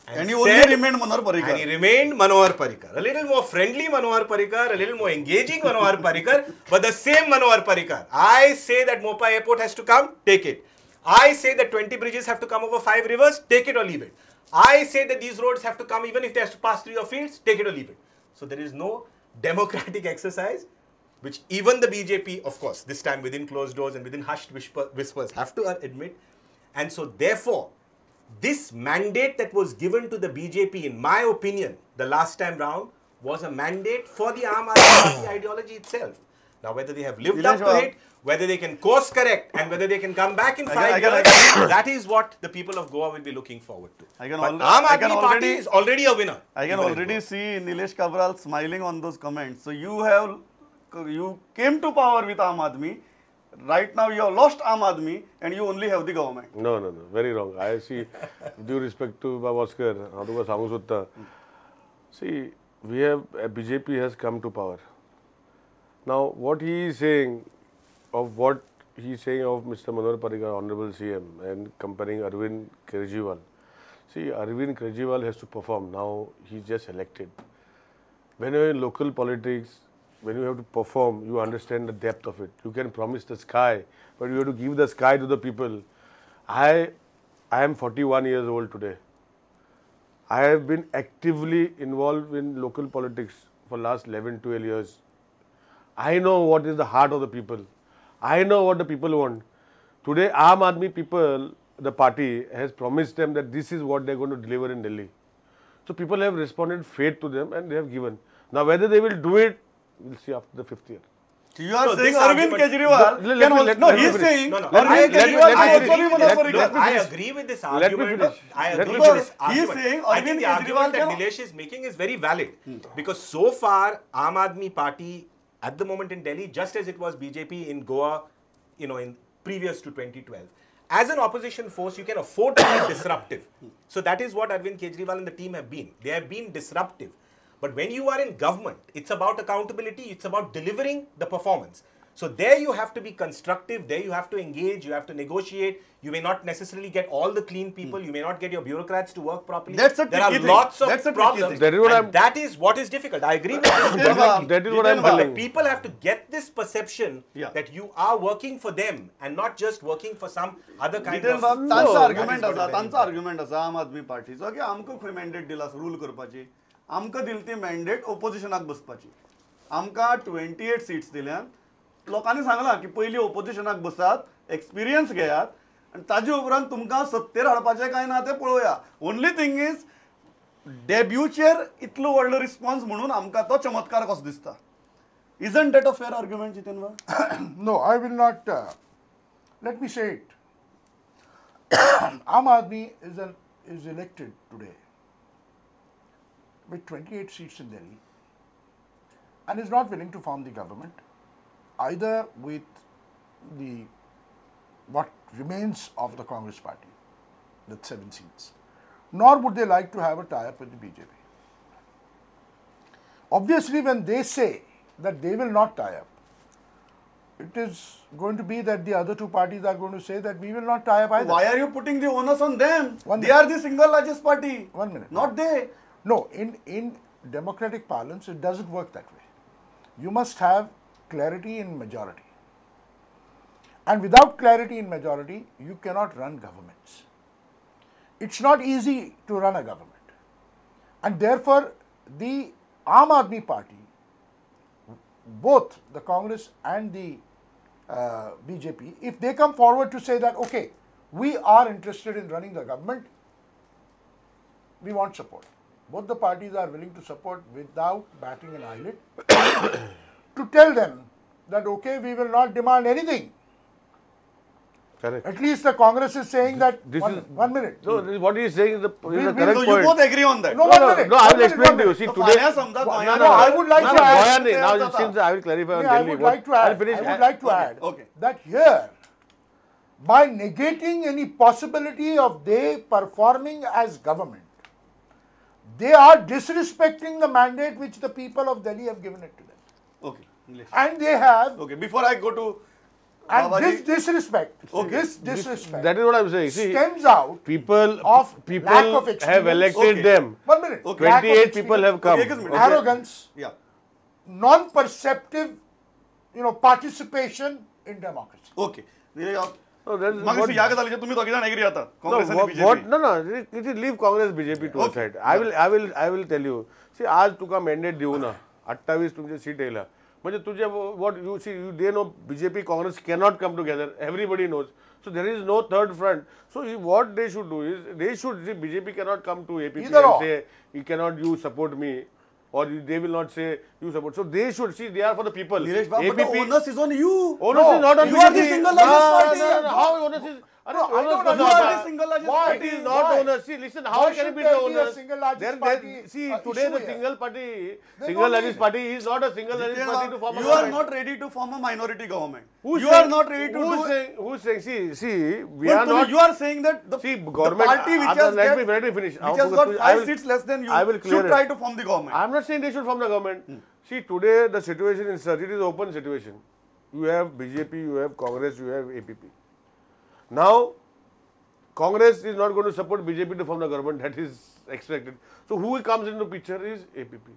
And he only remained Manohar Parrikar. And he remained Manohar Parrikar. A little more friendly Manohar Parrikar, a little more engaging Manohar Parrikar, but the same Manohar Parrikar. I say that Mopa Airport has to come, take it. I say that 20 bridges have to come over 5 rivers, take it or leave it. I say that these roads have to come even if they have to pass through your fields, take it or leave it. So there is no democratic exercise, which even the BJP, of course, this time within closed doors and within hushed whispers have to admit. And so therefore, this mandate that was given to the BJP, in my opinion, the last time round, was a mandate for the Aam Aadmi Party ideology itself. Now, whether they have lived up to it, whether they can course correct, and whether they can come back in 5 years, that is what the people of Goa will be looking forward to. But Aam Aadmi Party is already a winner. I can already see Nilesh Kabral smiling on those comments. So you came to power with Aam Aadmi. Right now you have lost Aam Aadmi and you only have the government. No. Very wrong. I see, due respect to Bavaskar, see, we have, BJP has come to power. Now, what he is saying of Mr. Manohar Parrikar, Honorable CM, and comparing Arvind Kejriwal. See, Arvind Kejriwal has to perform. Now, he's just elected. When you're in local politics, when you have to perform, you understand the depth of it. You can promise the sky, but you have to give the sky to the people. I am 41 years old today. I have been actively involved in local politics for last 11, 12 years. I know what is the heart of the people. I know what the people want. Today, Aam Aadmi people, the party, has promised them that this is what they're going to deliver in Delhi. So people have responded faith to them and they have given. Now, whether they will do it, we'll see after the 5th year. So you are saying Arvind Kejriwal? No, he is saying Arvind Kejriwal can also be Manohar Parrikar. I agree with this argument. I agree with this argument. He is saying I think Arvind the Kejriwal argument that Nilesh is making is very valid. Because so far, Aam Aadmi Party at the moment in Delhi, just as it was BJP in Goa, in previous to 2012. As an opposition force, you can afford to be disruptive. So that is what Arvind Kejriwal and the team have been. They have been disruptive. But when you are in government, it's about accountability, it's about delivering the performance. So there you have to be constructive, there you have to engage, you have to negotiate. You may not necessarily get all the clean people, you may not get your bureaucrats to work properly. There are lots of problems. That is what is difficult. I agree with this. That is what I'm telling. People have to get this perception that you are working for them and not just working for some other kind of... Tanचा argument asa Aam Aadmi Party. So, आमको कोई mandate दिला rule करपाची. आमका दिलती mandate oppositionाक बसपाची. आमका 28 seats दिल्यान. लोकांनी सांगला की पहिली oppositionाक बसात, experience घेयात, आणि ताजे उपरांत तुमका सत्तेर हाडपाचे काय ना ते पळोवया. Only thing is, debutचेर इतलो व्हडलो response म्हणून आमका तो चमत्कार कसो दिसता. Isn't that a fair argument, Jitin? No, I will not. Let me say it. Aam Aadmi is elected today with 28 seats in Delhi and is not willing to form the government either with what remains of the Congress party, with 7 seats, nor would they like to have a tie-up with the BJP. Obviously, when they say that they will not tie up, it is going to be that the other two parties are going to say that we will not tie up either. Why are you putting the onus on them? They are the single largest party. 1 minute. Not they. No, in democratic parlance, it doesn't work that way. You must have clarity in majority. And without clarity in majority, you cannot run governments. It's not easy to run a government. And therefore, the Aam Aadmi Party, both the Congress and the BJP, if they come forward to say that, okay, we are interested in running the government, we want support. Both the parties are willing to support without batting an eyelid to tell them that, okay, we will not demand anything. Correct. At least the Congress is saying that. This is 1 minute. No, what he is saying is the correct so point. You both agree on that? No, 1 minute. No, I will explain to you. See, today. I would like to add. Now, since I will clarify. I would like to add that here, by negating any possibility of they performing as government, they are disrespecting the mandate which the people of Delhi have given it to them. Okay. And they have. Okay. Before I go to And Babaji- this disrespect, this That disrespect is what I'm saying. See, stems out people of lack people of have experience. elected Okay. them. 1 minute. Okay. Lack of 28 people have come. Okay, okay. arrogance, Yeah. non-perceptive, participation in democracy. Okay. No, that is mug what- या गजालीचे तुम्ही दोघे जण agree आता No, Congress आणि what, BJP no, it is leave Congress, BJP to a Okay. side. I will tell you. See, आज तुका mandate देऊ ना 28 तुमचे सीट येला म्हणजे तुझे what you see they know BJP Congress cannot come together. Everybody knows. So there is no third front. So what they should do is see, BJP cannot come to APP Either and or. say you support me. Or they will not say you support. So they should see they are for the people. Nilesh Babu, but the onus is on you. Onus is not on you are the BJP. single largest party. No. How onus is? No, I don't onus know. does You not- are the single largest Why? party. It is not Why? owners. See, listen, how Why can should it be there the be a owners? single largest party See, issue today the here? single party, There's single no largest need. party is not a single largest party to form a You are government. not ready to form a minority government. Who's You are saying- not ready to who's do. saying? Who's saying? See, we But are not. You are saying that the government. the party which has let get- me finish. which has got I 5 will- seats less than you I will clear should it. try to form the government. I'm not saying they should form the government. See, today the situation is such. It is open situation. You have BJP, you have Congress, you have APP. Now, Congress is not going to support BJP to form the government. That is expected. So who comes into picture is APP.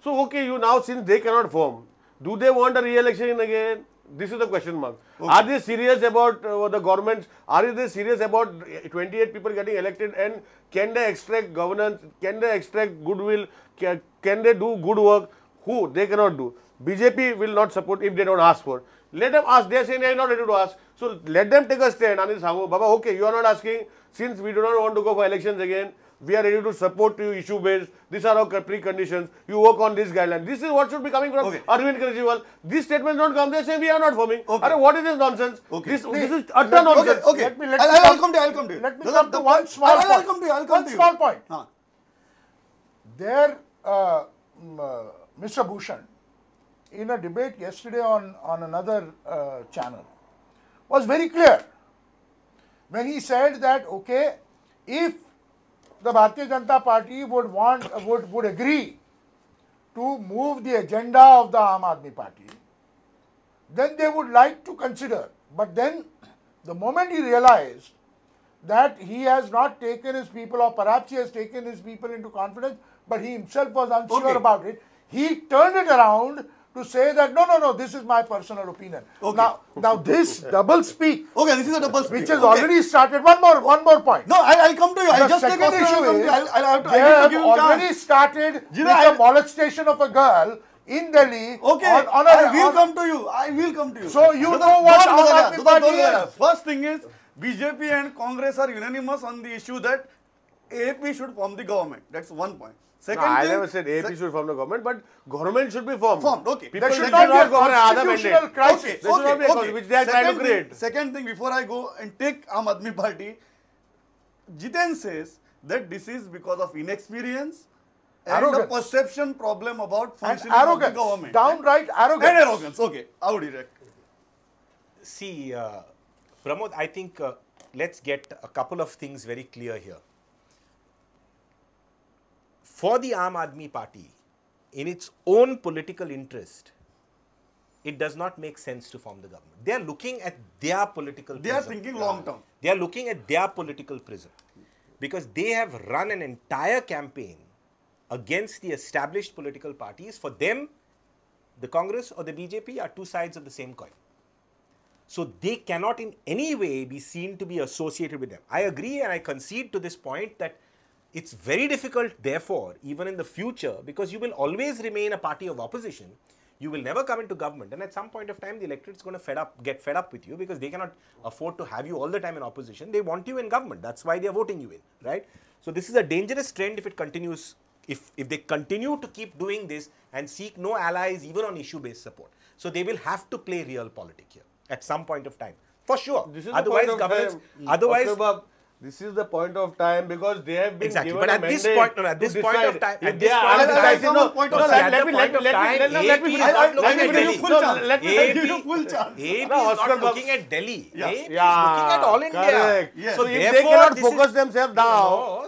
So okay, you now since they cannot form, do they want a re-election again? This is the question mark. Okay. Are they serious about the governments? Are they serious about 28 people getting elected? And can they extract governance? Can they extract goodwill? Can they do good work? Who? They cannot do. BJP will not support if they don't ask for. Let them ask. They are saying they are not ready to ask. So let them take a stand. And say, Baba, okay, you are not asking. Since we do not want to go for elections again, we are ready to support you issue based. These are our preconditions. You work on this guideline. This is what should be coming from Okay. Arvind Kejriwal. These statements don't come. They say we are not forming. Okay. What is this nonsense? Okay. This is utter nonsense. Okay. Let me I'll come to you. Let me come to one small point. I'll come to you. One small point. Huh. There, Mr. Bhushan, in a debate yesterday on another channel, was very clear when he said that, okay, if the Bharatiya Janata Party would agree to move the agenda of the Aam Aadmi Party, then they would like to consider. But then, the moment he realized that he has not taken his people, or perhaps he has taken his people into confidence, but he himself was unsure Okay. about it, he turned it around to say that no, this is my personal opinion. Okay. Now this double speak, Okay, this is a double speak. which has Okay. already started. One more point. No, I'll come to you. I'll The just take second Oscar, issue I'll come to is you. I'll have to, they I need to have give him already chance. started Jira, with I'll- the molestation of a girl in Delhi. Okay, I will come to you. I will come to you. So you Brother, know what don't Aam Badalia, Aadmi Party don't Badalia. is. First thing is, BJP and Congress are unanimous on the issue that AP should form the government. That's one point. No, Second I thing, never said AP should form the government, but government should be formed. Okay. People There should should not be a govern another constitutional mandate. crisis. Okay, There should not be a cause which they are trying to create. Second thing, before I go and take Aam Aadmi Party, Jiten says that this is because of inexperience and a Arrogance. perception problem about And functioning of the arrogance, government. downright arrogance. And arrogance. Okay, I would direct. See, Pramod, I think let's get a couple of things very clear here. For the Aam Aadmi Party, in its own political interest, it does not make sense to form the government. They are looking at their political They are prism. thinking long term. They are looking at their political prism because they have run an entire campaign against the established political parties. For them, the Congress or the BJP are two sides of the same coin. So they cannot in any way be seen to be associated with them. I agree and I concede to this point that it's very difficult, therefore, even in the future, because you will always remain a party of opposition. You will never come into government, and at some point of time, the electorate is going to get fed up with you because they cannot afford to have you all the time in opposition. They want you in government. That's why they are voting you in, right? So this is a dangerous trend if it continues. If they continue to keep doing this and seek no allies even on issue-based support, so they will have to play real politics here at some point of time, for sure. This is Otherwise, the point governance. of time. Otherwise, Oscar Bab, this is the point of time because they have been Exactly, given but a at this mandate point, no, at to this point of decide. time, If at they this are point of undecided, time, no, point no, of let time, me let finish. me not looking Let me at give you Delhi. full No, chance. let me I'll AP give you full chance. AP No, is Oscar not Bab- looking at Delhi. Yeah. AP is looking at all India. Correct. Yes. So if Therefore, they cannot this is- focus themselves now, No,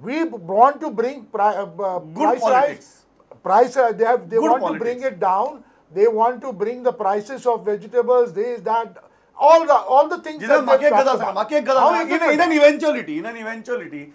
We want to bring price politics. rise. They Good want to bring politics. it down. They want to bring the prices of vegetables, this, that, all the things जिथं that म्हाका they've एक talked गजाल सांगा, about. म्हाका एक गजाल How Sanga, is it in an eventuality,